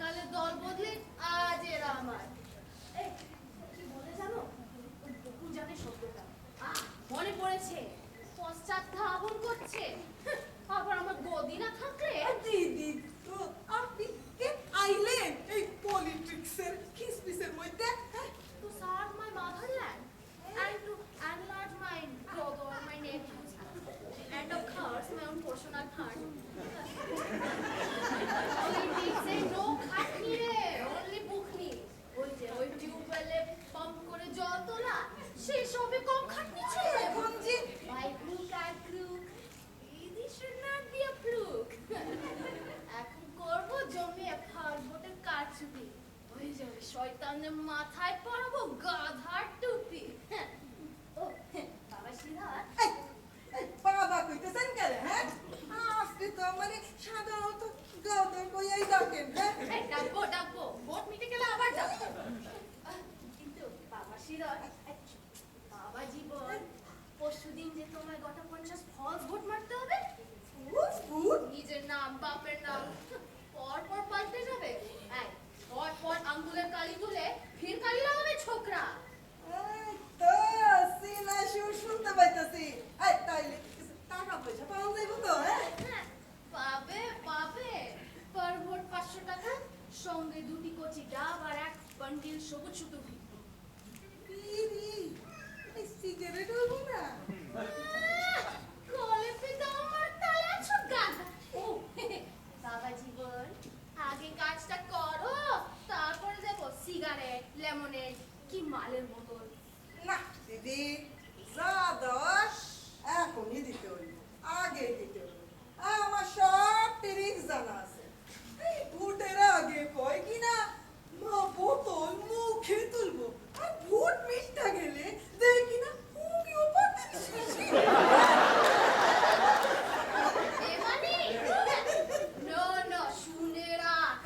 কালে দল বদলে আজ এরা আমার। কি বলে জানো, বকুল জানে শব্দটা মনে পড়েছে, পশ্চাৎ ধাবন করছে। আবার আমার গদি না থাকলে। দিদি তো আপনি কে আইলেন এই পলিটিক্সের খিসমিসের মধ্যে? To serve my motherland and to enlarge my brother, my nephews, and of course my own personal fund. Politics A no খাটনি রে, only বুকনি। ওই যে ওই টিউবওয়েলে পাম্প করে জল তোলা, সেই সবে কম খাটনি ছিল। এখন যে By crook and crook, this should not be a fluke. এখন করবো জমিয়ে ফার্মবোটের কারচুপি। হয়ে যাবে শয়তানের মাথায় পরাবো গাধার টুপি। ও বাবা শ্রীধর, বাবা কইতেছেন কেন? হ্যাঁ, আপনি তো মানে সাধারণত গাদর কইয়াই ডাকেন। হ্যাঁ, ডাকবো ডাকবো, ভোট মিটে গেলে আবার ডাকবো। কিন্তু বাবা শ্রীধর, বাবা জীবন, পরশুদিন যে তোমায় গোটা 50 ফলস ভোট মারতে হবে। ভূত নিজের নাম বাপের নাম পর পর পাল্টে যাবে। পর পর আঙ্গুলের কালি তুলে ফির কালি লাগাবে ছোকরা। এই তো সিনা সুর শুনতে পাইতাছি। এই তাইলে কিছু টাকা পয়সা পাওয়া যাইব তো? হ্যাঁ, পাবে পাবে, পার ভোট 500 টাকা, সঙ্গে 2টি কচি ডাব আর 1 বান্ডিল সবুজ সুতো। বিড়ি এই সিগারেট হইব না? কলে পিতা আমার তালে আছো গাধা। ও বাবা জীবন, আগে কাজটা করো, তারপরে দেবো সিগারেট, লেমনেড কি মালের বোতল। না দিদি, যা দশ এখনই দিতে হইব, আগে দিতে হইব। আমার সব ট্রিক্স জানা আছে। এই ভোটের আগে কয় কিনা মা বোতল মুখে তুলবো, আর ভোট মিষ্টা গেলে দেখি না মুখেও পাতে দিছি। শুনে রাখ,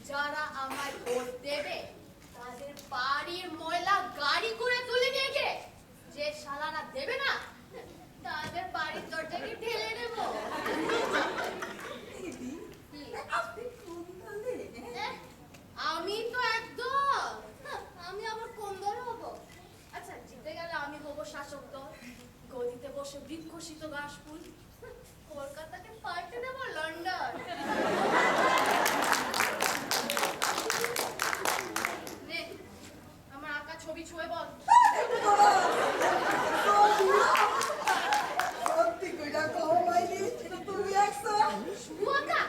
যারা আমায় ভোট দেবে তাদের বাড়ির ময়লা গাড়ি করে তুলে নিয়ে গিয়ে, যে শালারা দেবে না তাদের বাড়ির দরজাকে ঢেলে নেব। দিদি আপনি কোন দলে? আমি তো একদম, আমি আবার কোন দলে হবো? আচ্ছা, জিতে গেলে আমি হবো শাসক দল, গদিতে বসে বিক্ষসিত ঘাস ফুল, কলকাতাকে পাল্টে দেবো লন্ডন। নে, আমার আঁকা ছবি ছুঁয়ে বল। সত্যি কইরা কও মাইরি, এটা তুমি আঁকছো? শুধু আঁকা?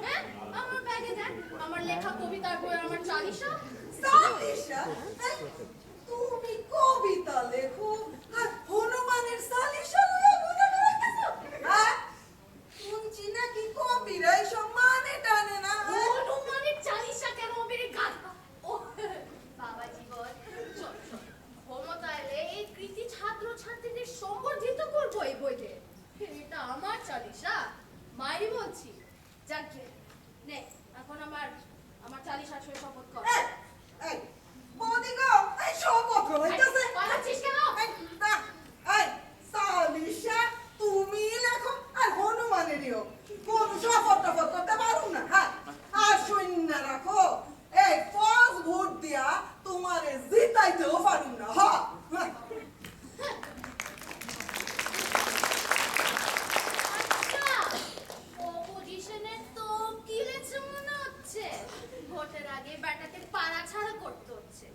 হ্যাঁ, আমার ব্যাগে দেখ, আমার লেখা কবিতার বই, আমার চালিশা। চালিশা? তুমি কবিতা লেখো আর হনুমানের চালিশা লইয়া পূজা করাইতেছো? হ্যাঁ, শুনছি নাকি কবিরা এসব মানে টানে না। হনুমানের চালিশা কেন মেরে গাধা? ও বাবা জীবন, চল চল, ক্ষমতা এলে এই কৃতি ছাত্র ছাত্রীদের সংবর্ধিত করবো এই বইতে। এটা আমার চালিশা, মাইরি বলছি। যাকে নে, এখন আমার চালিশা ছুঁয়ে শপথ কর। এই, এই, বৌদি গো, এই শপথ করাইতেছে। পালাচ্ছিস কেন? এই, না, এই, চালিশা তুমি লেখো আর হনুমানেরও। কোন শপথ টপথ করতে পারুম না, হ্যাঁ। আর শূন্য রাখো, এই ফার্স্ট ভোট দিয়া তোমারে জিতাইতেও পারুম না, হ্যাঁ। আচ্ছা, অপোজিশনের তো কিলেছে মনে হচ্ছে। ভোটের আগে ব্যাটাকে পাড়া ছাড়া করতে হচ্ছে।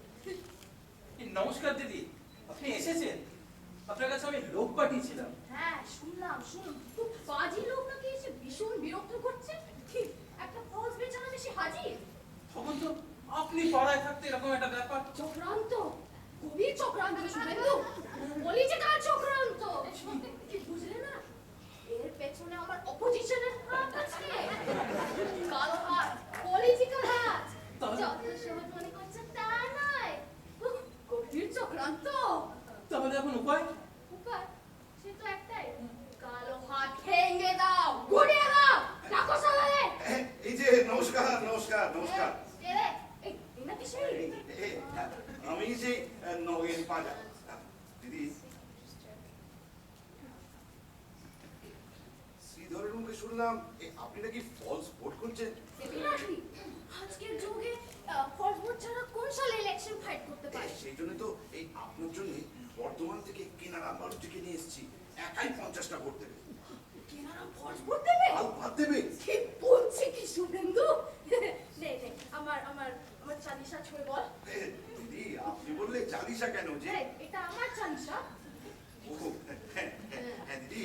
নমস্কার দিদি, আপনি এসেছেন? আপনার কাছে আমি লোক পাঠিয়েছিলাম। হ্যাঁ, শুনলাম খুব বাজি লোক নাকি এসে ভীষণ বিরক্ত করছে। ঠিক একটা ফলস বেচারা বেশি হাজির। তখন তো আপনি পাড়ায় থাকতে এরকম একটা ব্যাপার। চক্রান্ত, গভীর চক্রান্ত শুভেন্দু, বলি যে কার চক্রান্ত। কি বুঝলে না, এর পেছনে আমার অপোজিশনের হাত আছে। কালো হাত, পলিটিক্যাল হাত। যত সহজ মনে করছে তা নয়, গভীর চক্রান্ত। তাহলে এখন উপায়? উপায় সে তো একটাই, কালো হাত ভেঙে দাও, গুড়িয়ে দাও, ডাকো সালারে। এই যে নমস্কার নমস্কার নমস্কার। আমি যে নগেন পাজা দিদি, শ্রীধরের মুখে শুনলাম আপনি নাকি ফলস ভোট করছেন। Definitely. আজকের যুগে ফরওয়ার্ড ছাড়া কোন সালে ইলেকশন ফাইট করতে পারে? সেই জন্য তো এই আপনার জন্য বর্ধমান থেকে কেনারাম বালুটিকে নিয়ে এসেছি, একাই 50টা ভোট দেবে। কেনারাম ফরওয়ার্ড দেবে? আর ভাত দেবে। কি বলছে কি শুভেন্দু? নে নে আমার আমার আমার চালিশা ছুঁয়ে বল। দিদি আপনি বললে চালিশা কেন যে? এটা আমার চালিশা। ও, হ্যাঁ দিদি,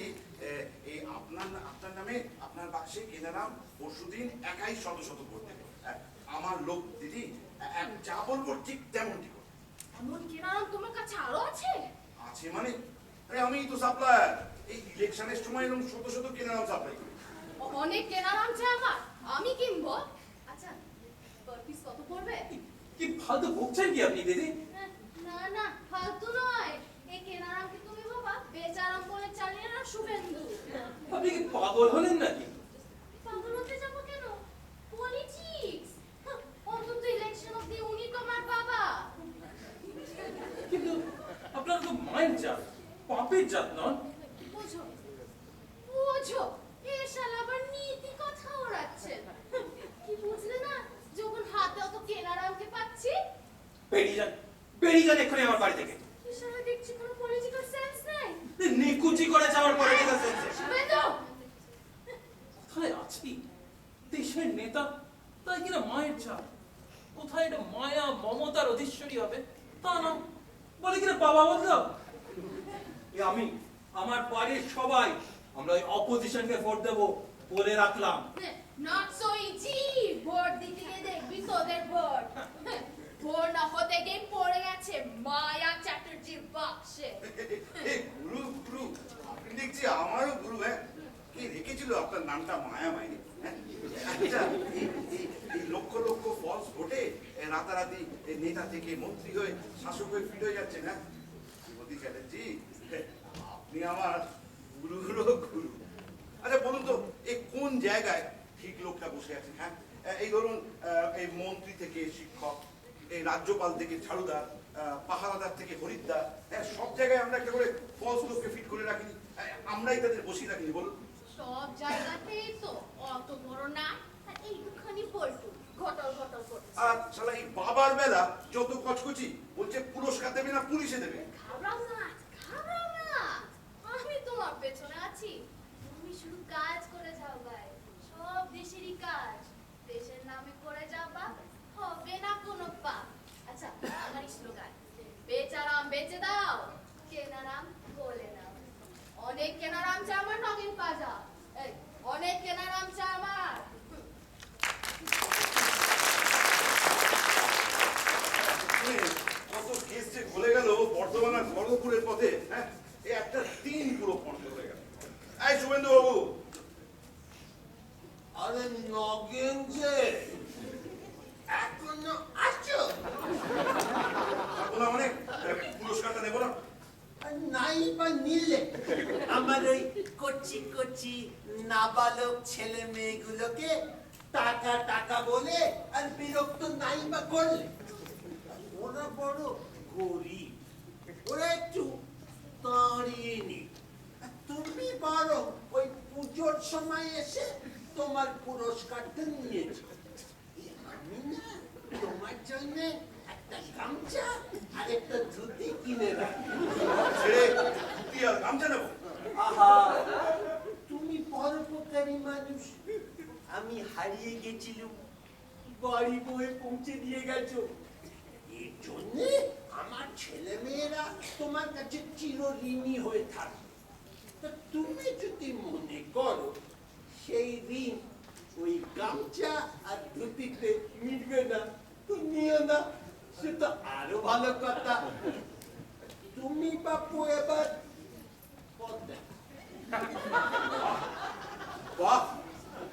এই আপনার নামে আপনার বাক্সে কেনারাম পরশুদিন একাই শত শত ভোট দেবে। আমার লোক দিদি যা বলবো ঠিক তেমনটি করবে। এমন কেনারাম তোমার কাছে আরো আছে? আছে মানে? আরে আমি তো সাপ্লায়ার, এই ইলেকশনের সময় এরকম শত শত কেনারাম সাপ্লাই করি। অনেক কেনারাম আছে আমার, আমি কিনবো। আচ্ছা পার পিস কত পড়বে? কি ফালতু বকছেন কি আপনি দিদি? না না ফালতু নয়, এই কেনারামকে তুমি বাবা বেচারাম বলে চালিয়ে না শুভেন্দু। আপনি কি পাগল হলেন নাকি? পাগল হতে যাবো কেন? পলিটিক্স, অন্তত ইলেকশন অব্দি উনি তোমার বাবা। কিন্তু আপনারা তো মায়ের জাত, পাপের জাত নন। বুঝো বুঝো, এ শালা আবার নীতি কথা ওড়াচ্ছে। কি বুঝলে না, যখন হাতে অত কেনারামকে পাচ্ছি। বেরিয়ে যান এক্ষুনি আমার বাড়ি থেকে। এই শালা দেখছি কোনো পলিটিক্যাল সেন্স নাই। নিকুচি করে যাওয়ার পরে ঠিক আছে। শুভেন্দু, কোথায় আছি? দেশের নেতা, তাই কিনা মায়ের জাত। কোথায় এটা মায়া মমতার অধীশ্বরী হবে তা না, বলে কিনা বাবা বললাম। আমি আমার বাড়ির সবাই আমরা ওই অপোজিশনকে ভোট দেবো বলে রাখলাম। Not so easy. ভোট দিতে গিয়ে দেখবি তোদের ভোট ভোট না হতে গিয়ে পড়ে গেছে মায়া চ্যাটার্জির বাক্সে। গুরু গুরু, আপনি দেখছি আমারও গুরু। হ্যাঁ, কে রেখেছিল আপনার নামটা মায়া মাইনি? আচ্ছা, এই লক্ষ লক্ষ ফলস ভোটে রাতারাতি নেতা থেকে মন্ত্রী হয়ে শাসক হয়ে ফিট হয়ে যাচ্ছে না শ্রীমতী চ্যাটার্জি, আপনি আমার গুরুরও গুরু। আচ্ছা বলুন তো, এই কোন জায়গায় ঠিক লোকটা বসে আছে? হ্যাঁ, এই ধরুন এই মন্ত্রী থেকে শিক্ষক, এই রাজ্যপাল থেকে ঝাড়ুদার, পাহারাদার থেকে হরিদ্দার, হ্যাঁ সব জায়গায় আমরা একটা করে ফলস লোককে ফিট করে রাখিনি, আমরাই তাদের বসিয়ে রাখিনি বলুন। সব জায়গাতেই তো অত বড় না, আর এইটুখানি পল্টু ঘটল ঘটল করছে। আর শালা এই বাবার বেলা যত কচকচি, বলছে পুরস্কার দেবে না পুলিশে দেবে। ঘাবড়াও না, ঘাবড়াও না, আমি তোমার পেছনে আছি। তুমি শুধু কাজ করে যাও ভাই, সব দেশেরই কাজ। দেশের নামে করে যাবা, হবে না কোনো পাপ। আচ্ছা আমার স্লোগান, বেচারাম বেচে দাও, কেনারাম বলে নাও। অনেক কেনারাম চা আমার নগেন পাজা, এই অনেক কেনারাম চা আমার। কত কেস যে গলে গেল বর্ধমান আর খড়গপুরের পথে। হ্যাঁ, এই একটা দিন পুরো বন্ধ হয়ে গেল। এই শুভেন্দু বাবু। আরে নগেন যে এখনো আছো? না মানে পুরস্কারটা নেবো না? আর নাই বা নিলে আমার ওই কচি কচি নাবালক ছেলে মেয়েগুলোকে টাকা টাকা বলে আর বিরক্ত নাই বা করলে? ওরা বড় গরিব, ওরা একটু দাঁড়িয়ে নি। আর তুমি বরং ওই পুজোর সময় এসে তোমার পুরস্কারটা নিয়েছো। আমি না তোমার জন্য একটা গামছা আর একটা ধুতি কিনে রাখি। ছেড়ে ধুতি আর গামছা নেবো? আহা, তুমি পরোপকারী মানুষ। আমি হারিয়ে গেছিলাম, বাড়ি বয়ে পৌঁছে দিয়ে গেছো। এর জন্য আমার ছেলে মেয়েরা তোমার কাছে চিরঋণী হয়ে থাকবে। তা তুমি যদি মনে করো সেই ঋণ ওই গামছা আর ধুতিতে মিটবে না, তো নিও না, সে তো আরো ভালো কথা। তুমি বাপু এবার পথ দেখো। বাহ,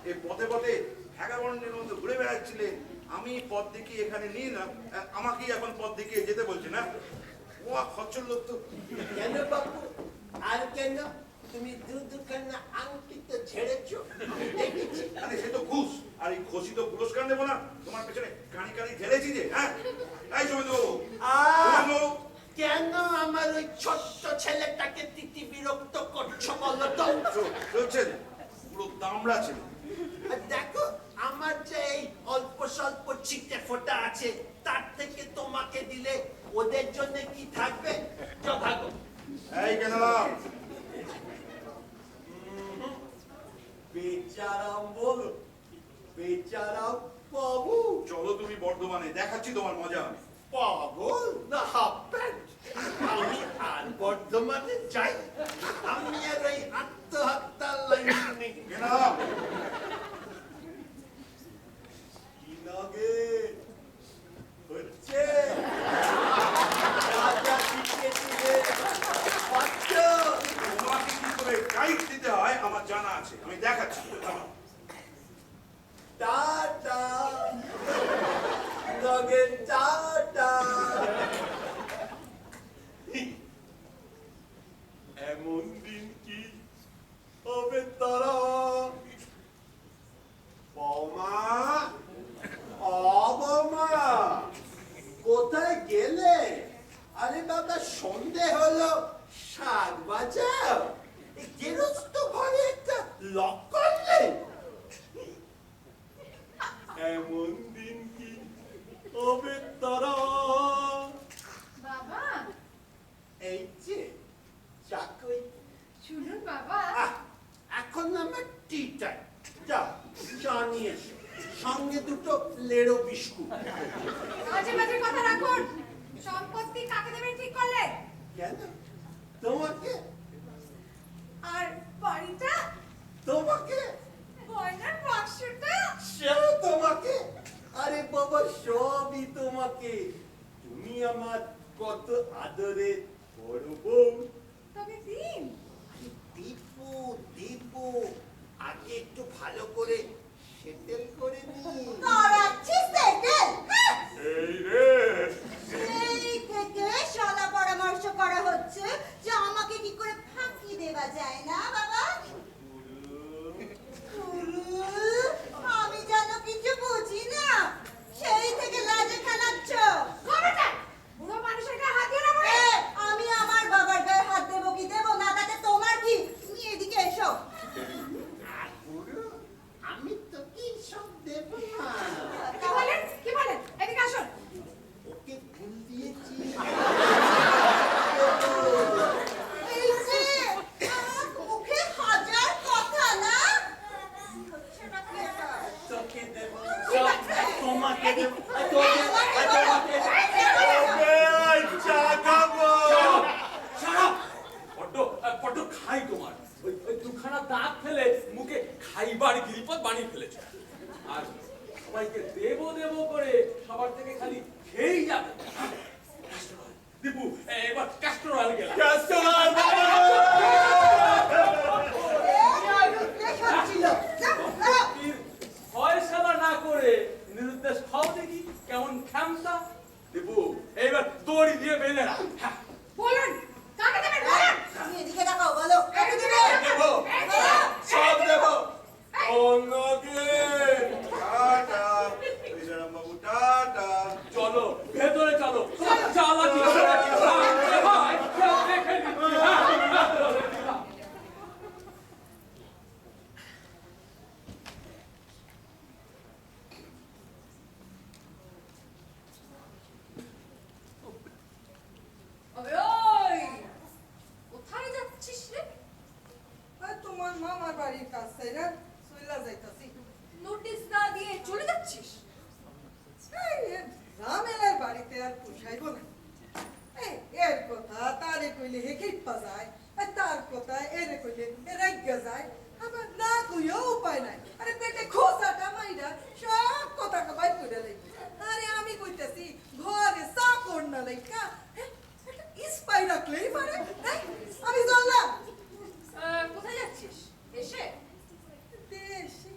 এই পথে পথে ভ্যাগাবন্ডের মতো ঘুরে বেড়াচ্ছিলেন, আমি পথ দেখিয়ে এখানে নিয়ে না, আমাকেই এখন পথ দেখিয়ে যেতে বলছে না? ও খচ্চর লোক তো। কেন বাপু, আর কেন? তুমি দুখানা আংটি তো ছেড়েছো, দেখেছি। আরে সে তো ঘুষ, আর এই ঘোষিত পুরস্কার নেবো না? তোমার পেছনে কানি কানি ঢেলেছি যে। হ্যাঁ, এই শুভেন্দু বাবু, শুভেন্দু। কেন আমার ওই ছোট্ট ছেলেটাকে তিতি বিরক্ত করছো বলো তো? চলছেন পুরো দামড়া চামড়া ছিল। আর দেখো আমার যে এই অল্প স্বল্প ছিটে ফোটা আছে তার থেকে তোমাকে দিলে ওদের জন্য কি থাকবে? যাও ভাগো। এই কেন বেচারাম বলো, বেচারাম বাবু। চলো তুমি বর্ধমানে, দেখাচ্ছি তোমার মজা। পাগল না হাফ প্যান্ট? আমি আর বর্ধমানে যাই? আমি আর এই আত্মহত্যার লাইনে নেই। কেন কি লাগে হচ্ছে? রাজা শিখিয়েছিলে, পাচ্ছ? তোমাকে কি করে গাইড দিতে হয় আমার জানা আছে, আমি দেখাচ্ছি। Tata Nagen, tata. এমন দিন কি হবে তারা? বৌমা, ও বৌমা, কোথায় গেলে? আরে বাবা, সন্ধে হলো, শাক বাজাও। এই গেরস্ত ঘরে একটা লক করলে। এমন দিন কি হবে তারা? বাবা, এই যে চাকরি। শুনুন বাবা, এখন আমার টি টাইম। যাও চা নিয়ে এসো, সঙ্গে দুটো লেড়ো বিস্কুট। মাঝে মাঝে কথা রাখুন। সম্পত্তি কাকে দেবেন ঠিক করলেন? কেন? তোমাকে। আর বাড়িটা, তোমাকে। গয়নার বাক্সটা, সেও তোমাকে। আরে বাবা, সবই তোমাকে। তুমি আমার কত আদরের বড় বউ। তবে দিন। দীপু, দীপু, আগে একটু ভালো করে সেটেল করে নি। করাচ্ছি সেটেল। এই রে, সেই থেকে সলা পরামর্শ করা হচ্ছে যে আমাকে কি করে ফাঁকি দেওয়া যায় না বাবা। আমি যেন কিছু বুঝি না, সেই থেকে লাজে খানাচ্ছ। খবরদার! বুড়ো মানুষের গায়ে হাত দিয়ে না বলে। আমি আমার বাবার গায়ে হাত দেবো কি দেবো না তাতে তোমার কি? তুমি এদিকে এসো। গুরু, আমি তো কি সব দেব না। কি বলেন? কি বলেন? এদিকে আসুন। ওকে ভুল দিয়েছি। এই যে আমার মুখে হাজার কথা না। হচ্ছে না কি এটা? তোকে দেব, তোমাকে দেব, তোমাকে চা খাবো। বড্ড খাই তোমার। ওই দুখানা দাঁত ফেলে মুখে খাইবার গিরিপথ বানিয়ে ফেলেছো। আর সবাইকে দেবো দেবো করে সবার থেকে খালি খেয়েই যাবে। Castor oil. দীপু, এবার ক্যাস্টর অয়েল গেলাম। ফয়সালা না করে নিরুদ্দেশ খাও দেখি কেমন ক্ষমতা। দীপু, এইবার দড়ি দিয়ে বেঁধে রাখ। হ্যাঁ। বলুন, কাকে দেবেন বলুন। তুমি এদিকে তাকাও, বলো কাকে দেবে? দেবো, সব দেবো। অন্যকে টাটা বিজয়রাম বাবু, টাটা। চলো ভেতরে চলো, চালাকি করে ভাই কেউ দেখে নিচ্ছি। ওই, কোথায় যাচ্ছিস রে? আর তোমার মামার বাড়ির কাছে রে চইলা যাইতাছি। নোটিশ না দিয়ে চলে যাচ্ছিস? এই ঝামেলার বাড়িতে আর পুষাইব না। এই এর কথা তারে কইলে হে কিপা যায়, আর তার কথা এরে কইলে এ রাইগা যায়। আবার না কইও উপায় নাই। আরে পেটে খোসাটা মাইরা সব কথা বাইর কইরা লইবে। আরে আমি কইতাছি ঘরে চাকর না লাইকা একটা ইস্পাই রাখলেই পারে। আমি জানলাম কোথায় যাচ্ছিস? এসে দেশে,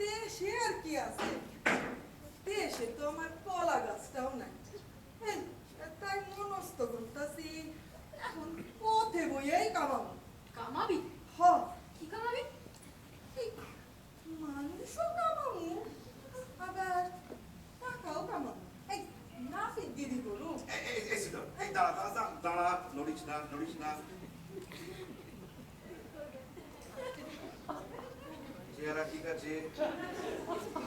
দেশে আর কি আছে? দেশে তো আমার কলা গাছটাও নাই। এই, তাই মনস্থ করতাছি এখন পথে বইয়াই কামাবো। কামাবি? হ, কি কামাবি? এই মানুষও কামাবো, আবার টাকাও কামাবো। এই নাফিক দিদি করু। এই সিধর, এই দাঁড়া দাঁড়া দাঁড়া, দাঁড়া, নড়িস না, নড়িস না। যে চেহারা ঠিক আছে,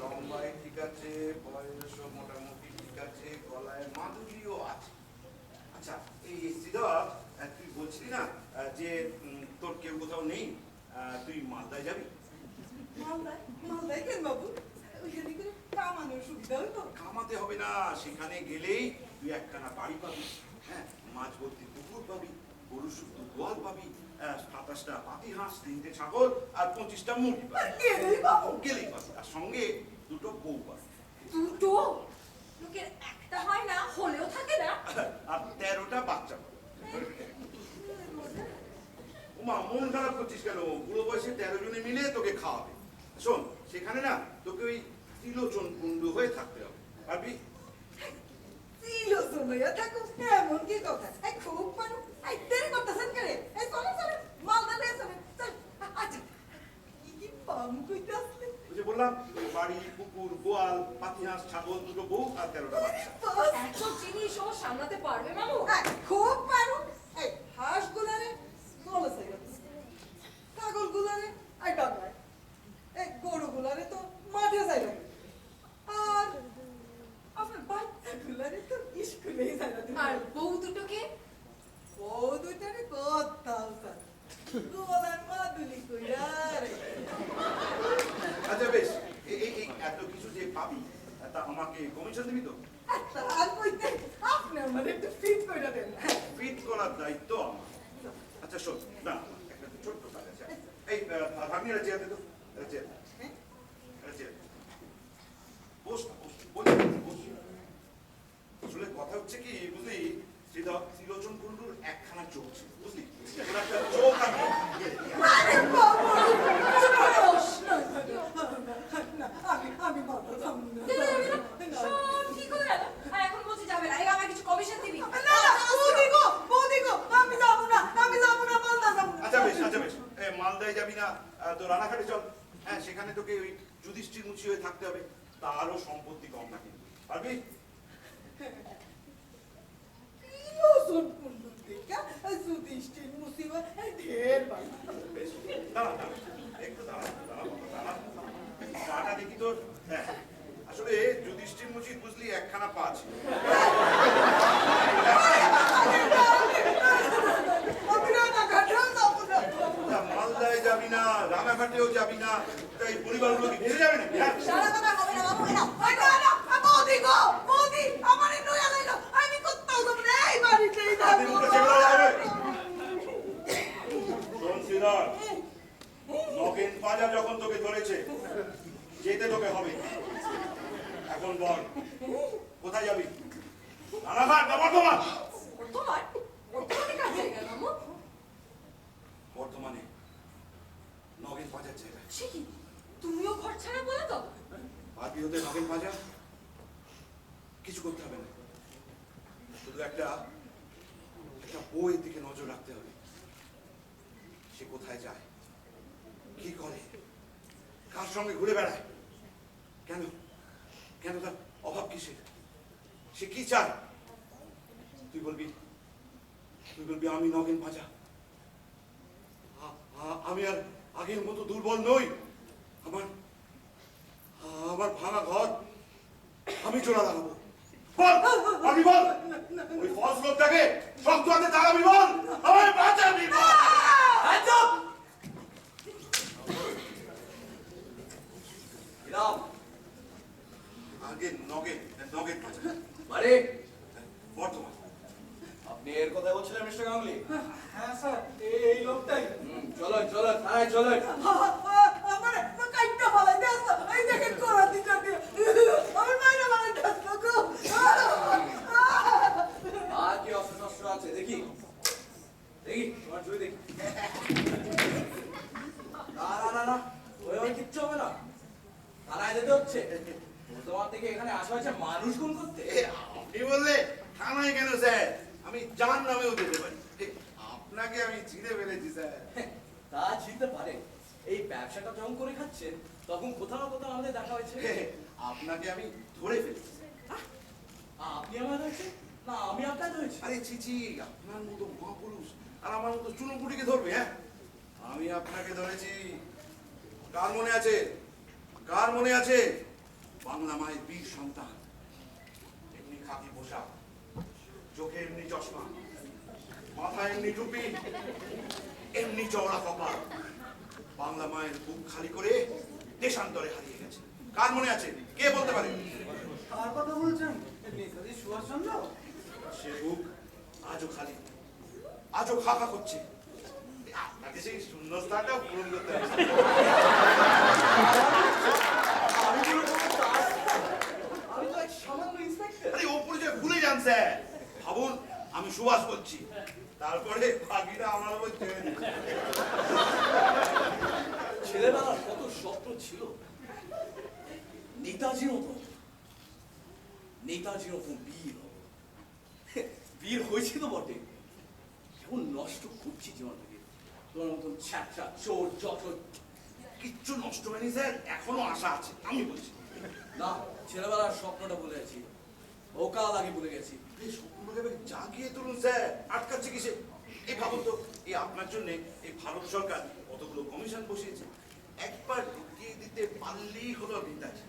লম্বায় ঠিক আছে, বয়সও মোটামুটি ঠিক আছে, গলায় মাধুরীও আছে। আচ্ছা, এই শ্রীধর, তুই বলছিলি না যে তোর কেউ কোথাও নেই, তুই মালদায় যাবি? মালদায় মালদায় কেন বাবু? ওইখানে করে কামানোর সুবিধা হইতো। কামাতে হবে না, সেখানে গেলেই তুই একখানা বাড়ি পাবি, হ্যাঁ, মাছ ভর্তি পুকুর পাবি, গরু শুদ্ধ গোয়াল পাবি, 27টা পাতি হাঁস, 3টে ছাগল আর 25টা মুরগি পাবি। গেলেই বাবু। গেলেই পাবি, আর সঙ্গে 2টো বউ পাবি, দুটো লোকের একটা হয় না, হলেও থাকে না। আর 13টা বাচ্চা পাবি। ওমা, মন খারাপ করছিস কেন? বুড়ো বয়সে 13 জনে মিলে তোকে খাওয়াবে। শোন, সেখানে না তোকে ওই ত্রিলোচন কুণ্ডু হয়ে থাকতে হবে, পারবি? ত্রিলোচন হইয়া থাকো, এমন কি কথা? এই খুব মানুষ, এই দেরি করতেছেন কেন? এই চলো চলো, মালদা নিয়ে চলেন, চল। আচ্ছা, কি কি পাম কইতে আসলে? ওই যে বললাম, বাড়ি, পুকুর, গোয়াল, পাতি হাঁস, ছাগল, 2টো বউ আর 13টা বাচ্চা। বাস, এত জিনিস ও সামলাতে পারবে মামু? এই, খুব মানুষ। এই হাঁসগুলারে নলে চাইরা দিছে। ছাগলগুলারে এই ডাঙায়। এই গরুগুলারে তো মাঠে চাইরা দিছে। আর আপনার বাচ্চাগুলারে তো স্কুলেই চাইরা দিছে। আর বউ দুটোকে? ও দুইটারে কোথাও চাই। গোলার মাদুলি কইরা রে। আচ্ছা বেশ, এই এত কিছু যে পাবি, তা আমাকে কমিশন দিবি তো? আর কইতে আপনি আমার একটু ফিট কইরা দেন। ফিট করার দায়িত্ব আমার। আচ্ছা শোন, না একটা তো ছোট্ট কাজ আছে। এই ভাগ্নিরা চেয়ার দে তো, চেয়ার, চেয়ার। বস না, বস, বস। আসলে কথা হচ্ছে কি বুঝলি, ত্রিলোচন কুণ্ডুর একখানা চোখ ছিল, বুঝলি? ওর একটা চোখ আছে। আরে বাবা! না, আমি বাবা যাবো না। সব ঠিক হয়ে গেল, আর এখন বলছি যাবে না। এই আমার কিছু কমিশন দিবি? না, বৌদি গো, আমি যাবো না, মালদা যাবো না। আচ্ছা বেশ, মালদায় যাবি না, তো রানাঘাটে চল। হ্যাঁ, সেখানে তোকে ওই যুধিষ্ঠির মুচি হয়ে থাকতে হবে, তারও সম্পত্তি কম না কিন্তু, পারবি? ত্রিলোচন কুণ্ডুর দেখা যুধিষ্ঠির মুসিবত ঢের বাড়ি। বেশ, দাঁড়া, একটু দাঁড়া। পাটা দেখি তোর। হ্যাঁ, আসলে যুধিষ্ঠির মুচির বুঝলি একখানা পা ছিল। আমি রানাঘাটেও যাবো না। তা মালদায় যাবি না, রানাঘাটেও যাবি না, তাই পরিবারগুলো কি ঘিরে যাবে নাকি? হ্যাঁ? সারা কথা হবে না বাবু, না। বৌদি গো, বৌদি, আমারে নয়া লাইলো। আমি কোথাও যাবো না, এই বাড়িতেই হাতে থাকবো। মুখে চেপে দেওয়া হবে। শোন শ্রীধর, নগেন পাজা যখন তোকে ধরেছে, যেতে তোকে হবে। এখন বল, কোথায় যাবি? রানাঘাট না বর্ধমান? বর্তমানে কাজ জায়গা মামু? বর্ধমানে নগেন পাজার জায়গা। সে কি, তুমিও ঘর ছাড়া বলে তো? পারবি হতে নগেন পাজা? কিছু করতে হবে না, শুধু একটা বউয়ের দিকে নজর রাখতে হবে। সে কোথায় যায়, কি করে, কার সঙ্গে ঘুরে বেড়ায়, কেন তার অভাব কিসের, সে কি চায়? তুই বলবি আমি নগেন পাজা। আমি আর আগের মতো দুর্বল নই। আমার ভাঙা ঘর আমি চোরা লাগাবো। বল, আমি বল, ওই ফলস লোকটাকে শক্ত হাতে দাঁড়াবি, বল, আমায় বাঁচাবি, বল। আগে নগেন পাজা, মানে বর্তমান। আপনি এর কথা বলছিলেন মিস্টার গাঙ্গুলি? হ্যাঁ স্যার, এই লোকটাই। চলো থানায় চলো। আমারে কাইটা ফলাই দেস, এই দেখেন কোরা দিটা দিয়ে। আমার মাইরা ফলাই দেস গো। আর কি অস্ত্র আছে দেখি তোমার জুই দেখি। না ওই কিচ্ছু হবে না, থানায় যেতে হচ্ছে। তোমার থেকে এখানে আসা হয়েছে মানুষ গুম করতে। আপনি বললে থানায় কেন স্যার, আমি জান নামেও যেতে পারি। আপনাকে আমি চিনে ফেলেছি স্যার। তা চিনতে পারে, এই ব্যবসাটা যখন করে খাচ্ছেন তখন কোথাও না কোথাও আমাদের দেখা হয়েছে। আপনাকে আমি ধরে ফেলেছি। আপনি আমার হয়েছে না আমি আপনার হয়েছে? আরে চিচি, আপনার মতো মহাপুরুষ আর আমার মতো চুনোপুটিকে ধরবে? হ্যাঁ, আমি আপনাকে ধরেছি। কার মনে আছে, কার মনে আছে বাংলা মায়ের বীর সন্তান, এমনি খাকি পোশাক, চোখে এমনি চশমা, মাথায় এমনি টুপি, এমনি চওড়া কপাল, বাংলা মায়ের বুক খালি করে দেশান্তরে হারিয়ে গেছে। কার মনে আছে? কে বলতে পারে? কার কথা বলছেন? নেতাজি সুভাষচন্দ্র? সে বুক আজও খালি, আজও খাকা করছে। আপনাকে সেই শূন্যস্থানটা পূরণ করতে হবে। আমি তো এক সামান্য ইন্সপেক্টর। আরে ও পরিচয় ভুলে যান স্যার। ভাবুন আমি সুভাষ বলছি, তারপরে বাকিটা আমার উপর ছেড়ে দিন। ছেলেবেলার কত স্বপ্ন ছিল, নেতাজির মতো, নেতাজির মতো বীর হব। বীর হয়েছি তো বটে, কেমন নষ্ট করছি জীবনটাকে। তোমার মতন ছ্যাঁচা চোর যত কিচ্ছু নষ্ট হয়নি স্যার, এখনো আশা আছে, আমি বলছি। না, ছেলেবেলার স্বপ্নটা ভুলে গেছি, ওকাল আগে ভুলে গেছি। এই স্বপ্নটাকে জাগিয়ে তুলুন স্যার, আটকাচ্ছে কিসে? এই ভাবুন তো, এই আপনার জন্য এই ভারত সরকার কতগুলো কমিশন বসিয়েছে, একবার ঢুকিয়ে দিতে পারলেই হলো নেতাজি।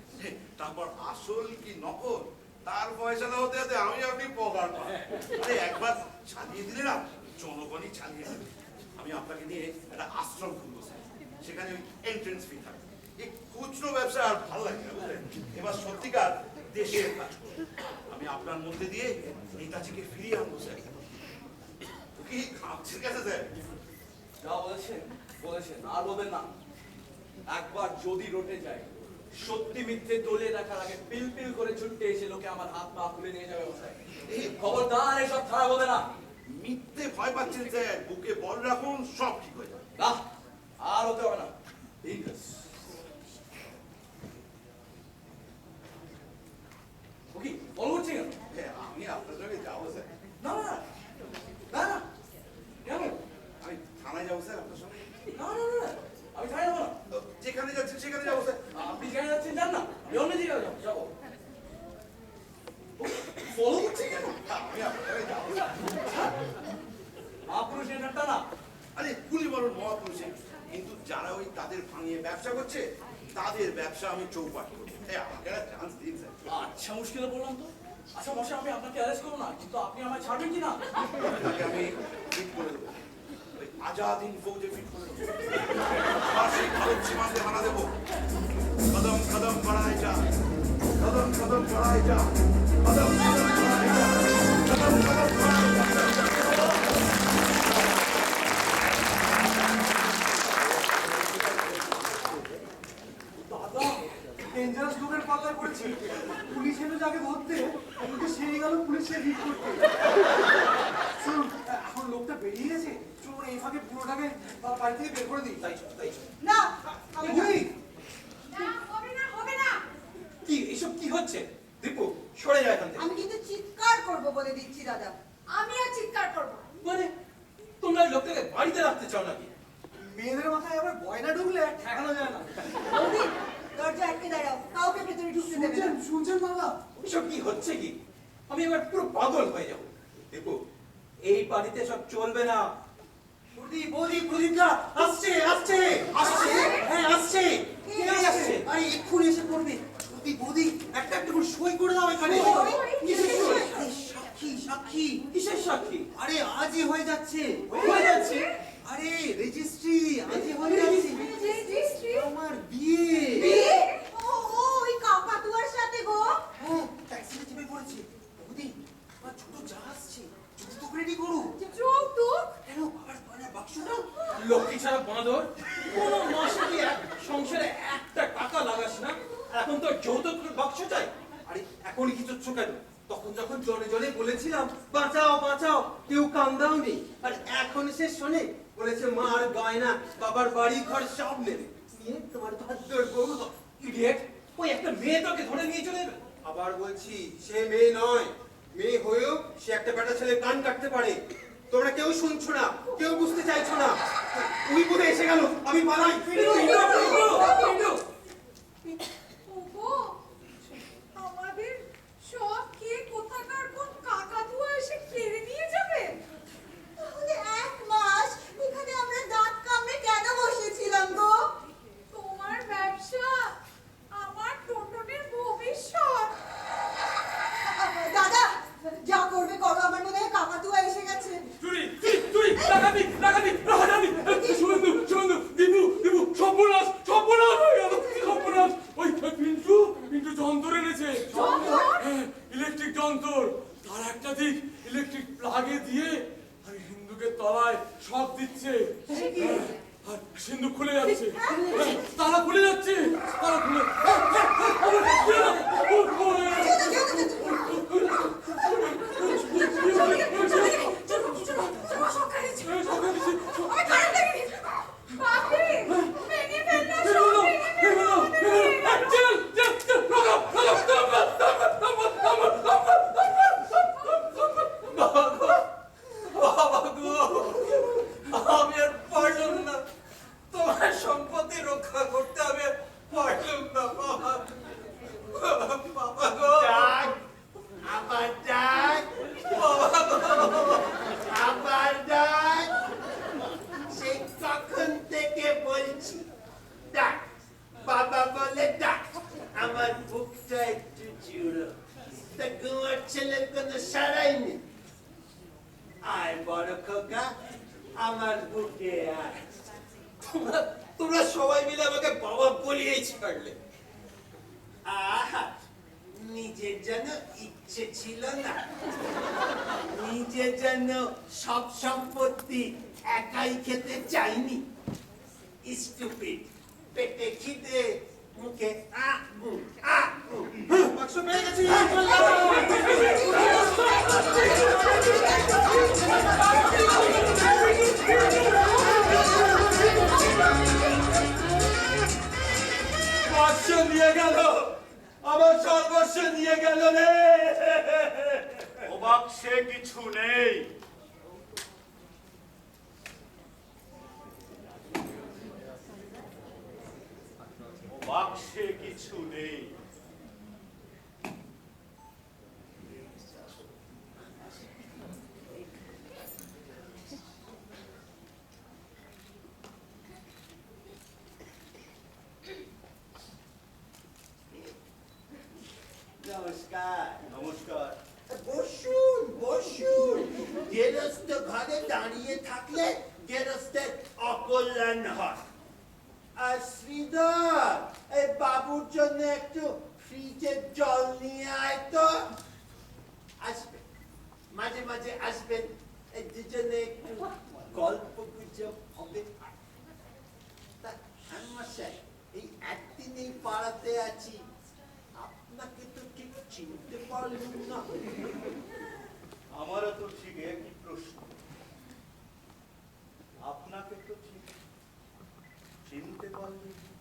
তারপর আসল কি নকল তার ফয়সালা হতে হতে আমি আপনি পগার পাই। আরে একবার চালিয়ে দিলে না, জনগণই চালিয়ে দেবে। আমি আপনাকে নিয়ে একটা আশ্রম খুলবো স্যার, সেখানে ওই এন্ট্রেন্স ফি থাকবে। এই খুচরো ব্যবসা আর ভালো লাগে না, বুঝলেন? এবার সত্যিকার দেশের কাজ করবো। আমি আপনার মধ্যে দিয়ে নেতাজিকে ফিরিয়ে আনবো স্যার। ও কি খামছির কাছে স্যার? যা বলেছেন বলেছেন, আর বলবেন না। একবার যদি রটে যায়, সত্যি মিথ্যে দলিয়ে রাখার আগে পিল পিল করে ছুটতে এসে লোকে আমার হাত পা খুলে নিয়ে যাবে বসায়। এই খবরদার এসব ছাড়া বলবে না। মিথ্যে ভয় পাচ্ছেন স্যার, বুকে বল রাখুন, সব ঠিক হয়ে যাবে। না, আর হতে হবে না। ইন্দ্রেস ওকে বল করছি কেন? হ্যাঁ, আমি আপনার সঙ্গে যাবো স্যার। না না না না, কেন? আমি থানায় যাবো স্যার আপনার সঙ্গে। না না না, আমি যাই যাবো না। তো যেখানে যাচ্ছেন সেখানে যাবো স্যার। আপনি যেখানে যাচ্ছেন যান না, আমি অন্য জায়গায় যাবো যাবো। ফলো করছি কেন? আমি আপনার সঙ্গে যাবো স্যার। মহাপুরুষ এটা না। আরে গুলি বলুন মহাপুরুষে, কিন্তু যারা ওই তাদের ভাঙিয়ে ব্যবসা করছে, তাদের ব্যবসা আমি চৌপাট করবো। আমাকে একটা চান্স দিন স্যার। আচ্ছা, মুশকিলে বললাম তো। আচ্ছা মশাই, আমি আপনাকে অ্যারেস্ট করবো না, কিন্তু আপনি আমায় ছাড়বেন কি না? আপনাকে আমি ফিট করে দেবো, ওই আজাদিন ফৌজে ফিট করে দেবো। আর সেই ভারত সীমান্তে হানা দেবো। কদম কদম बढ़ाए जा, कदम कदम बढ़ाए जा, कदम कदम बढ़ाए जा, कदम कदम बढ़ाए जा। দাদা, ডেঞ্জারাস লোকের পাল্লায় পড়েছি। পুলিশ এনে যাকে ধরতে, কিন্তু সেই গেল পুলিশকে হিট করতে। শুনুন, এখন লোকটা বেরিয়ে গেছে, চলুন এই ফাঁকে পুরোটাকে বাড়ি থেকে বের করে দিই। তাই চল, তাই চল। না, হবে না। বুড়ি, না হবে না, হবে না। কি এসব কি হচ্ছে? দীপু, সরে যায় এখান থেকে। আমি কিন্তু চিৎকার করবো বলে দিচ্ছি দাদা। আমি আর চিৎকার করবো না। মানে তোমরা ওই লোকটাকে বাড়িতে রাখতে চাও নাকি? মেয়েদের মাথায় আবার গয়না ঢুকলে আর ঠেকানো যায় না। বৌদি, দরজা আটকে দাঁড়াও, কাউকে ভেতরে ঢুকতে দেবে না। শুনছেন, শুনছেন বাবা? এসব কি হচ্ছে কি? আমি এবার পুরো পাগল হয়ে যাবো। দীপু, এই বাড়িতে সব চলবে না। বৌদি, বৌদি, প্রদীপদা আসছে, আসছে, আসছে, হ্যাঁ আসছে। কে আসছে? আরে এক্ষুনি এসে পড়বে। বৌদি, বৌদি, একটা একটা করে সই করে দাও এখানে। সই? কিসের সই? আরে সাক্ষী, সাক্ষী। কিসের সাক্ষী? আরে আজই হয়ে যাচ্ছে। হয়ে যাচ্ছে? আরে রেজিস্ট্রি আজই হয়ে যাচ্ছে। রেজিস্ট্রি? আমার বিয়ে। বিয়ে? ও, ও, ওই কাকাতুয়ার সাথে গো। হ্যাঁ, ট্যাক্সিতে চেপে পড়েছি। বৌদি, আমার ছোট যা আসছে, যৌতুক রেডি করো। যৌতুক? কেন বাবার গয়নার বাক্সটা? লক্ষ্মী ছাড়া বাঁদর, কোন মাসে তুই এক সংসারে একটা টাকা লাগাস না, এখন তো যৌতুক বাক্স চাই। আরে এখনই কিছু কেন? তখন যখন জনে জনে বলেছিলাম বাঁচাও বাঁচাও, কেউ কান দাওনি। আর এখন সে শোনে বলেছে মার গয়না, বাবার বাড়ি ঘর সব নেবে। নিয়ে তোমার ভাদ্যর বউ। ইডিয়েট, ওই একটা মেয়ে তোকে ধরে নিয়ে চলে যাবে। আবার বলছি, সে মেয়ে নয়। মেয়ে হয়েও সে একটা বেটা ছেলে কান কাটতে পারে। তোমরা কেউ শুনছো না, কেউ বুঝতে চাইছো না। উই বলে এসে গেল, আমি পালাই। ওগো, আমাদের সব কে কোথাকার কোন কাকাতুয়া এসে কেড়ে নিয়ে যাবে? তাহলে 1 মাস এখানে আমরা দাঁত কামড়ে কেন বসেছিলাম গো? তোমার যাচ্ছে তারা খুলে যাচ্ছে তারা খুলে বাবা গো, আমি আর পারলাম না, তোমার সম্পত্তি রক্ষা করতে আমি আর পারলাম না বাবা। বাবা গো, আবার ডাক, বাবা গো, আবার ডাক। সেই কখন থেকে বলছি ডাক, বাবা বলে ডাক। আমার বুকটা একটু জুড়ো, তা গোয়ার ছেলের কোনো সারাই নেই। আয় বড় খোকা, আমার বুকে আয়। তোমরা সবাই মিলে আমাকে বাবা বলিয়েই ছাড়লে। আহা, নিজের যেন ইচ্ছে ছিল না, নিজের যেন সব সম্পত্তি একাই খেতে চাইনি। স্টুপিড, পেটে খিদে, মুখে আ উ, আ উ। বাক্স পেয়ে গেছি বাক্স নিয়ে গেল, আমার সর্বস্ব নিয়ে গেল রে। ও বাক্সে কিছু নেই। ও বাক্সে কিছু নেই। নমস্কার। নমস্কার। বসুন বসুন, গেরস্ত ঘরে দাঁড়িয়ে থাকলে গেরস্তের অকল্যাণ হয়। আর শ্রীধর, এই বাবুর জন্য একটু ফ্রিজের জল নিয়ে আয় তো। আসবেন, মাঝে মাঝে আসবেন, এই দুজনে একটু গল্প গুজব হবে। তা মশাই, এই একদিনেই পাড়াতে আছি, আপনাকে তো ঠিক চিনতে পারলাম না। আমারও তো ঠিক একই প্রশ্ন। আপনাকে তো ঠিক চিনতে পারলেন না।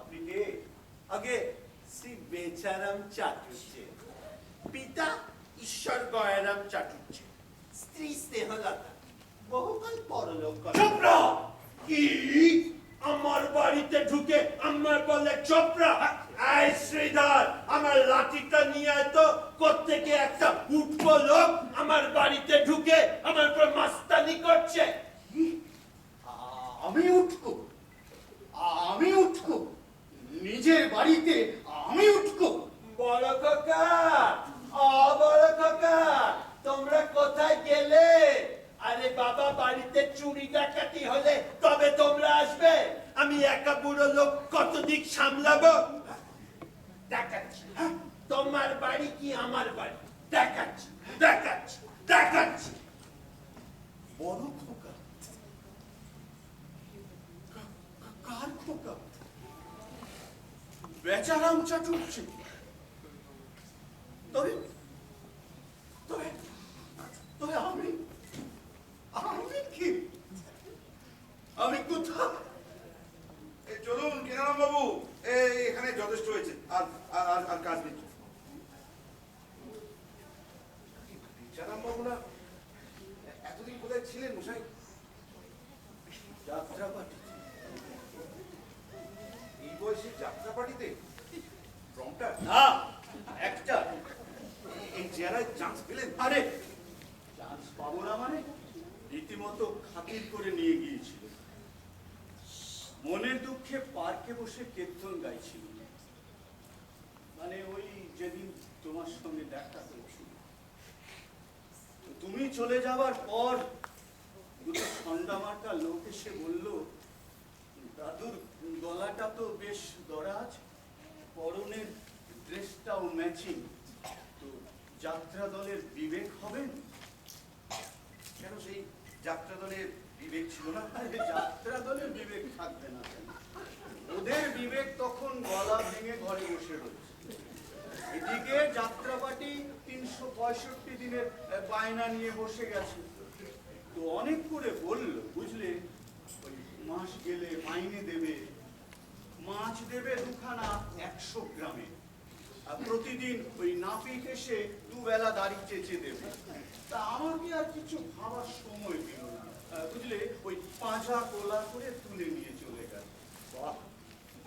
আপনি কে? আগে শ্রী বেচারাম চাটুর্যে, পিতা ঈশ্বর গয়ারাম চাটুর্যে, স্ত্রী স্নেহলতা, বহুকাল পরলোক করেন। চোপড়া কি আমার বাড়িতে ঢুকে আমার বলে চোপড়া? এই শ্রীধর, আমার লাঠিটা নিয়ে আয় তো। কোত্থেকে একটা উঠবো লোক আমার বাড়িতে ঢুকে আমার উপর মাস্তানি করছে। আমি উঠকো? আমি উঠকো? নিজের বাড়িতে আমি উঠকো? বড় কাকা, বড় কাকা, তোমরা কোথায় গেলে? আরে বাবা, বাড়িতে চুরি ডাকাতি হলে তবে তোমরা আসবে। আমি একা বুড়ো লোক কত দিক সামলাবো? দেখাচ্ছি, তোমার বাড়ি কি আমার বাড়ি? দেখাচ্ছি দেখাচ্ছি দেখাচ্ছি। বড় খোকা? কার খোকা? বেচারাম চাটুর্যে? তবে তবে তবে আমি আমি কি? আমি কোথায়? চলুন কেনারাম বাবু, এখানে যথেষ্ট হয়েছে। আর আর আর কাজ নেই। বেচারাম বাবু না এতদিন কোথায় ছিলেন মশাই? যাত্রাপাটিতে? এই বয়সে যাত্রাপাটিতে? রংটা না একটা এই চেহারায় চান্স পেলেন? আরে চান্স পাবো না মানে রীতিমতো খাতির করে নিয়ে গিয়েছিল। মনের দুঃখে পার্কে বসে কীর্তন গাইছিল। মানে ওই যেদিন তোমার সঙ্গে দেখা হয়েছিল। তুমি চলে যাবার পর দুটো ঠান্ডা মার্কা লোক এসে বলল, দাদুর গলাটা তো বেশ দরাজ, পরনের ড্রেসটাও ম্যাচিং, তো যাত্রা দলের বিবেক হবেন। কেন সেই যাত্রা দলের বিবেক ছিল না? আরে যাত্রা দলের বিবেক থাকবে না কেন? ওদের বিবেক তখন গলা ভেঙে ঘরে বসে রয়েছে। এদিকে যাত্রাপাটি 365 দিনের বায়না নিয়ে বসে গেছে। তো অনেক করে বললো, বুঝলে, ওই মাস গেলে মাইনে দেবে, মাছ দেবে দুখানা 100 গ্রামে, আর প্রতিদিন ওই নাপিত এসে দুবেলা দাড়ি চেঁচে দেবে। তা আমাকে আর কিছু ভাবার সময় দিল না, বুঝলে, ওই পাঁজা কোলা করে তুলে নিয়ে চলে গেল। বাহ,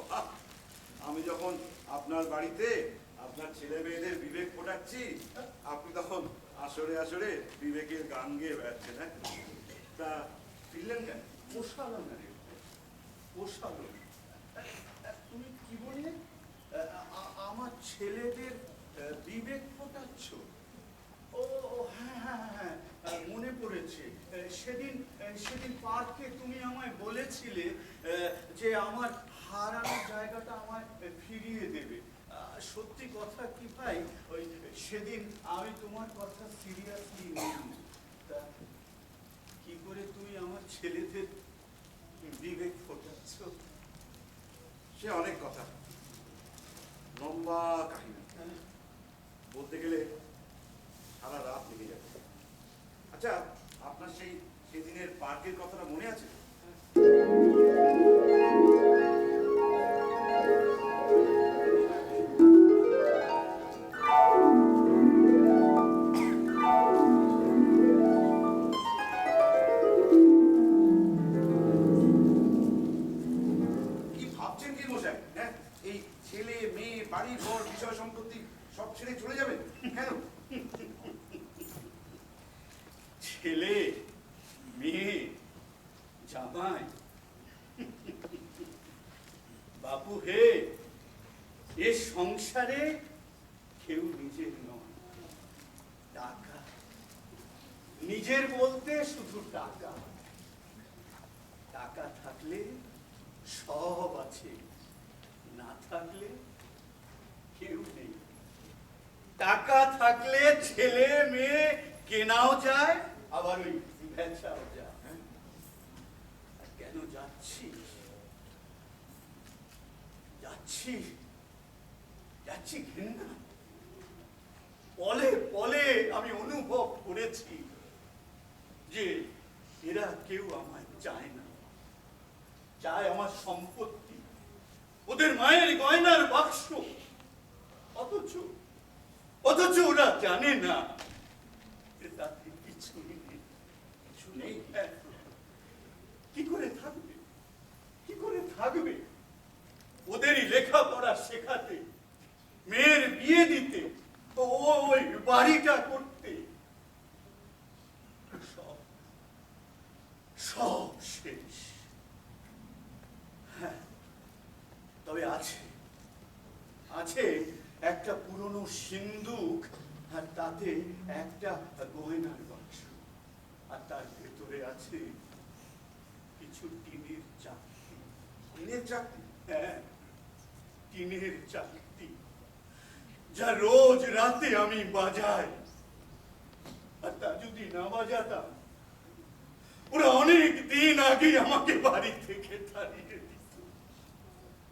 বাহ। আমি যখন আপনার বাড়িতে আপনার ছেলে মেয়েদের বিবেক ফোটাচ্ছি, আপনি তখন আসরে আসরে বিবেকের গান গেয়ে বেড়াচ্ছেন। হ্যাঁ, তা ফিরলেন কেন? পোষালো না রে, পোষালো না। তুমি কি বললে? আমার ছেলেদের বিবেক ফোটাচ্ছ? ও হ্যাঁ হ্যাঁ হ্যাঁ, মনে পড়েছে। সেদিন পার্কে তুমি আমায় বলেছিলে যে আমার হারানো জায়গাটা আমায় ফিরিয়ে দেবে। সত্যি কথা কি ভাই, ওই সেদিন আমি তোমার কথা সিরিয়াসলি নিইনি। তা কি করে তুমি আমার ছেলেদের বিবেক ফোটাচ্ছ? সে অনেক কথা, লম্বা কাহিনী, বলতে গেলে সারা রাত লেগে যাবে। আচ্ছা, আপনার সেদিনের পার্কের কথাটা মনে আছে? কি ভাবছেন কি মশাই? হ্যাঁ, এই ছেলে মেয়ে বাড়ি ঘর বিষয় সম্পত্তি সব ছেড়ে চলে যাবেন কেন? ছেলে মেয়ে জামাই, বাবু হে, এ সংসারে কেউ নিজের নয়। টাকা, নিজের বলতে শুধু টাকা। টাকা থাকলে সব আছে, না থাকলে কেউ নেই। টাকা থাকলে ছেলে মেয়ে কেনাও যায়, আবার ওই বেচাও যায়। আর কেন যাচ্ছি যাচ্ছি যাচ্ছি ঘেন্না। পলে পলে আমি অনুভব করেছি যে এরা কেউ আমায় চায় না, চায় আমার সম্পত্তি, ওদের মায়ের গয়নার বাক্স। অথচ ওরা জানে না তাতে কিছু নেই, কিছু নেই। কি করে থাকবে, কি করে থাকবে? ওদেরই লেখাপড়া শেখাতে, মেয়ের বিয়ে দিতে, ওই বাড়িটা করতে, সব সব শেষ। হ্যাঁ, তবে আছে আছে একটা পুরনো সিন্দুক, আর তাতে একটা গয়নার বাক্স, আর তার ভেতরে আছে কিছু টিনের চাকতি। টিনের চাকতি? হ্যাঁ, টিনের চাকতি, যা রোজ রাতে আমি বাজাই। আর তা যদি না বাজাতাম, ওরা অনেক দিন আগে আমাকে বাড়ি থেকে তাড়িয়ে দিত।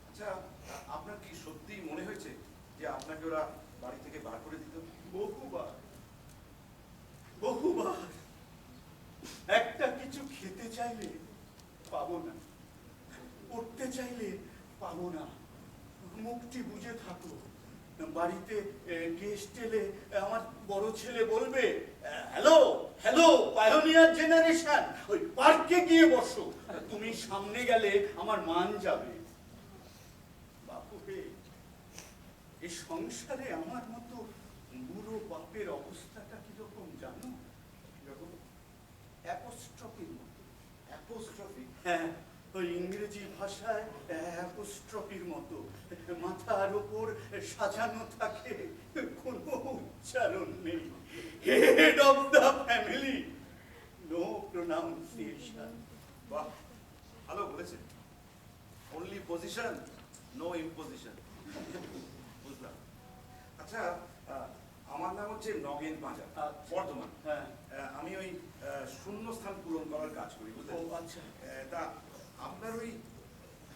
আচ্ছা, আপনার কি সত্যি মনে হয়েছে যে আপনাকে ওরা বাড়ি থেকে বার করে দিত? বহুবার বহুবার। একটা কিছু খেতে চাইলে পাবো না, পড়তে চাইলে পাবো না। মুখটি বুঝে থাকো। বাড়িতে গেস্ট এলে আমার বড় ছেলে বলবে, হ্যালো হ্যালো পায়োনিয়ার জেনারেশন, ওই পার্কে গিয়ে বসো, তুমি সামনে গেলে আমার মান যাবে। বাপু হে, এই সংসারে আমার মতো বুড়ো বাপের অবস্থাটা কিরকম জানো? কিরকম? অ্যাপোস্ট্রফির মতো। অ্যাপোস্ট্রফি? হ্যাঁ, ওই ইংরেজি ভাষায় অ্যাপোস্ট্রফির মতো। মাথার উপর সাজানো থাকে, কোনো উচ্চারণ নেই। Head of the family, no pronunciation. বাহ, ভালো বলেছেন। Only position, no imposition. বুঝলাম। আচ্ছা, আমার নাম হচ্ছে নগেন পাঁজা, বর্ধমান। হ্যাঁ। আমি ওই শূন্যস্থান পূরণ করার কাজ করি, বুঝলেন? ও আচ্ছা। তা আপনার ওই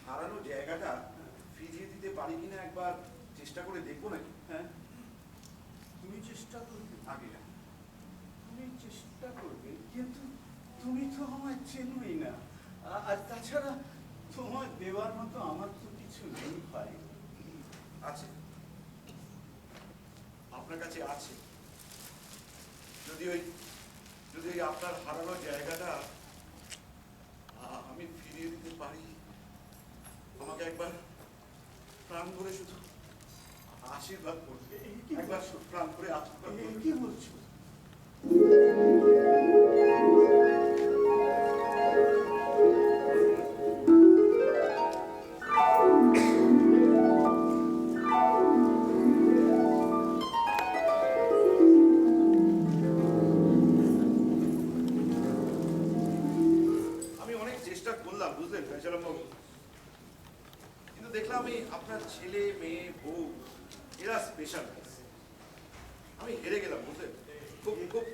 হারানো জায়গাটা ফিরিয়ে দিতে পারি কিনা একবার চেষ্টা করে দেখবো নাকি? হ্যাঁ, তুমি চেষ্টা করবে? আগে তুমি চেষ্টা করবে, কিন্তু তুমি তো আমায় চেনোই না। আর তাছাড়া তোমার দেওয়ার মতো আমার তো কিছু নেই ভাই। আছে, আপনার কাছে আছে। যদি ওই আপনার হারানো জায়গাটা আমি ফিরিয়ে দিতে পারি, আমাকে একবার প্রাণ করে শুধু আশীর্বাদ করবে, একবার প্রাণ করে আশীর্বাদ করবে। কি বলছো? আমি অনেক চেষ্টা করলাম, বুঝলেন ফেজলাম বাবু, কিন্তু দেখলাম এই আপনার ছেলে মেয়ে বউ এরা স্পেশাল। আমি হেরে গেলাম, বুঝলেন, খুব খুব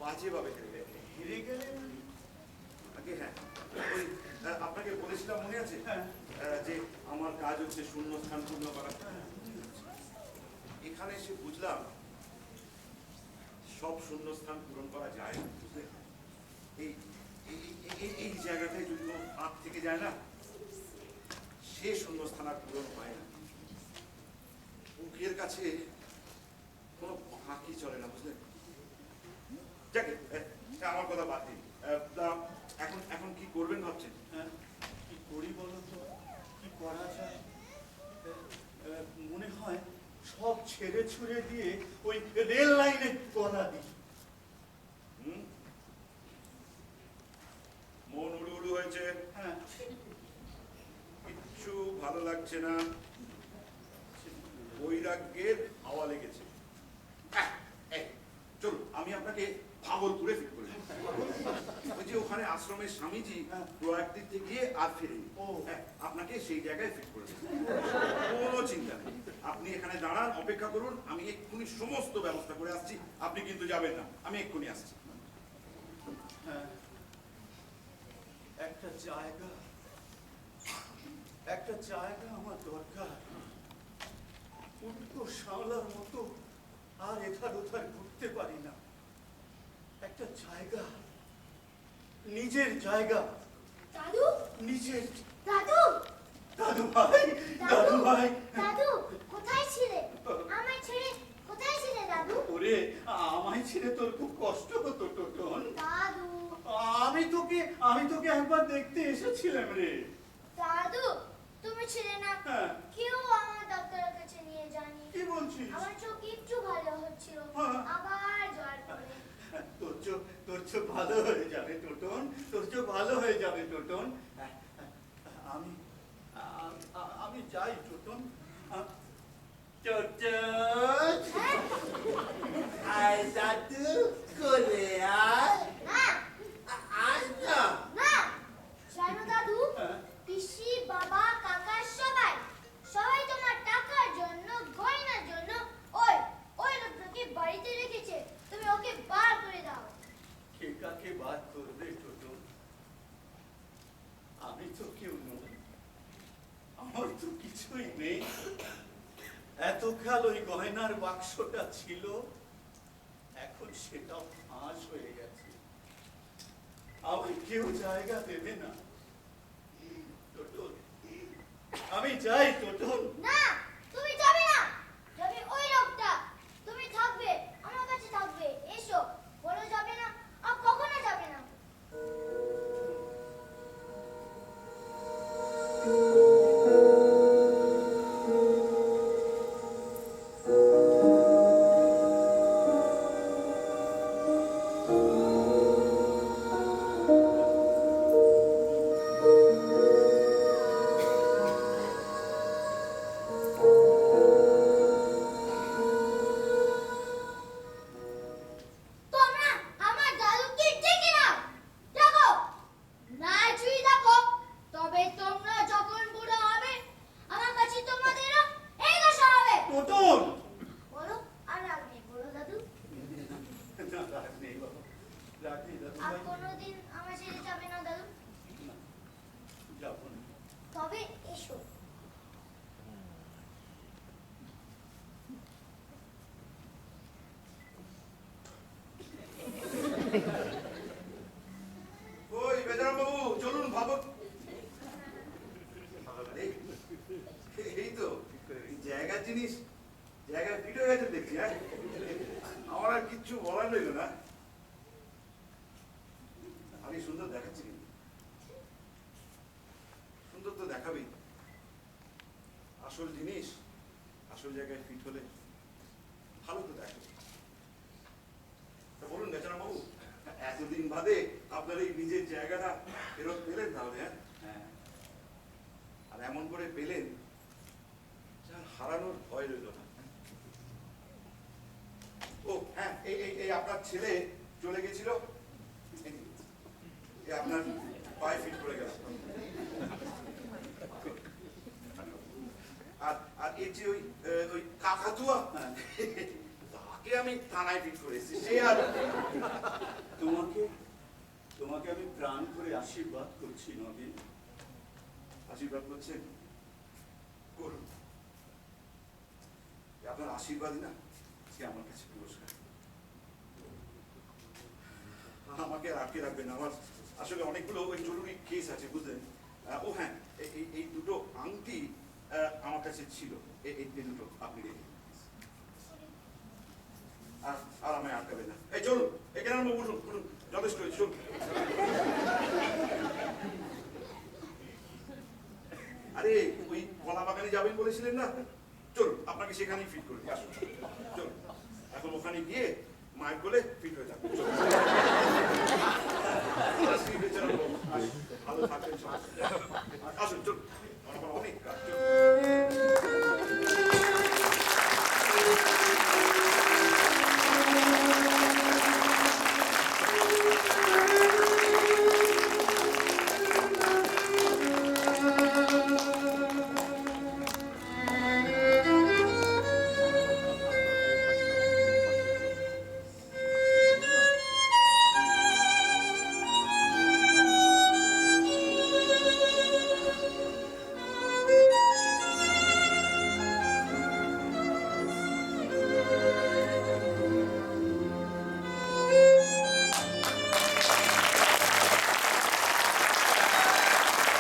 বাজেভাবে হেরে গেলাম। হেরে গেলে? আগে হ্যাঁ, ওই আপনাকে বলেছিলাম মনে আছে যে আমার কাজ হচ্ছে শূন্যস্থান পূর্ণ করা। এখানে এসে বুঝলাম সব শূন্যস্থান পূরণ করা যায় না, বুঝলেন? এই জায়গাটায় যদি কোনো ফাঁক থেকে যায় না, সে শূন্যস্থান আর পূরণ হয় না। বুকের কাছে কোনো ফাঁকই চলে না, বুঝলেন? যাকে আমার কথা বাদ দিন। এখন কি করবেন ভাবছেন? হ্যাঁ, কি করি বলো তো? কি করা যায়? মনে হয় সব ছেড়ে ছুড়ে দিয়ে ওই রেল লাইনে গলা দিই। মন উড়ু উড়ু হয়েছে, হ্যাঁ, কিচ্ছু ভালো লাগছে না, বৈরাগ্যের হাওয়া লেগেছে। চলুন আমি আপনাকে ভাগলপুরে ফিট করে দেব। ওই যে ওখানে আশ্রমের স্বামীজি প্রয়াগ দিতে গিয়ে আর ফিরেনি, আপনাকে সেই জায়গায় ফিট করে দেব। কোনো চিন্তা নেই, আপনি এখানে দাঁড়ান, অপেক্ষা করুন, আমি এক্ষুনি সমস্ত ব্যবস্থা করে আসছি। আপনি কিন্তু যাবেন না, আমি এক্ষুনি আসছি। হ্যাঁ, একটা জায়গা আমার দরকার। উল্টো সামলার মতো আর এধার ওধার ঘুরতে পারি না। একটা জায়গা, নিজের জায়গা। দাদু, নিজের। দাদু, দাদু ভাই, দাদু ভাই। দাদু কোথায় ছিলে? আমায় ছেড়ে কোথায় ছিলে দাদু? ওরে, আমায় ছেড়ে তোর খুব কষ্ট হতো টোটন। দাদু, আমি তোকে একবার দেখতে এসেছিলাম রে। দাদু তুমি ছিলে না, হ্যাঁ। কেউ আমার ডাক্তারের কাছে নিয়ে যায়নি। কি বলছিস? আমার চোখ একটু ভালো হচ্ছিল, হ্যাঁ। আবার জ্বর পড়ে। তোর চোখ ভালো হয়ে যাবে টোটন, তোর চোখ ভালো হয়ে যাবে টোটন। আমি যাই টোটন। টোটন, আয় দাদু, কোলে আয়। না, আয় না। না, জানো দাদু, হ্যাঁ। পিসি, বাবা, কাকা সবাই তোমার টাকার জন্য, গয়নার জন্য ওই লোকটাকে বাড়িতে রেখেছে। তুমি ওকে বার করে দাও। কে কাকে বাদ করবে টোটন? আমি তো কেউ নই, আমার তো কিছুই নেই। এতকাল ওই গয়নার বাক্সটা ছিল, এখন সেটাও ফাঁস হয়ে গেছে। আমায় কেউ জায়গা দেবে না টোটন। আমি যাই টোটন। না, তুমি যাবে না, যাবে ওই লোকটা। তুমি থাকবে, আমার কাছে থাকবে। এসো, বলো যাবে না, আর কখনো যাবে না। ওই বেচারাম বাবু চলুন ভাবো এই তো জায়গার জিনিস জায়গায় ফিট হয়ে গেছে দেখছি। হ্যাঁ আমার আর কিচ্ছু বলার রইল না। আমি সুন্দর দেখাচ্ছি কিন্তু সুন্দর তো দেখাবেই। আসল জিনিস আসল জায়গায় ফিট হলে ভালো তো দেখাবে। বলুন বেচারাম বাবু এতদিন বাদে আপনার এই নিজের জায়গাটা ফেরত পেলেন তাহলে? হ্যাঁ আর এমন করে পেলেন যার হারানোর ভয় রইল না। ও হ্যাঁ এই এই এই আপনার ছেলে চলে গেছিল, আপনার পায়ে ফিট করে গেল। আর আর এই যে ওই ওই কাকাতুয়া তাকে আমি থানায় ফিট করে এসেছি। সে আর তোমাকে তোমাকে আমি প্রাণ করে আশীর্বাদ করছি নবীন। আশীর্বাদ করছেন করুন। আপনার আশীর্বাদই না সে আমার কাছে পুরস্কার। আমাকে আর আটকে রাখবেন না, আমার আসলে অনেকগুলো ওই জরুরি কেস আছে বুঝলেন। ও হ্যাঁ এই এই দুটো আংটি আমার কাছে ছিল, এই দুটো আপনি রেখে আর আমায় আটকাবেন না। এই চলুন এখানে আমরা বসুন বলুন, যথেষ্ট হয়েছে চলুন। আরে ওই কলা বাগানে যাবেন বলেছিলেন না, চলুন আপনাকে সেখানেই ফিট করে দিই। আসুন চলুন এখন ওখানে গিয়ে মায়ের কোলে ফিট হয়ে যাবেন। ভালো থাকবেন আসুন চলুন, আমার অনেক কাজ।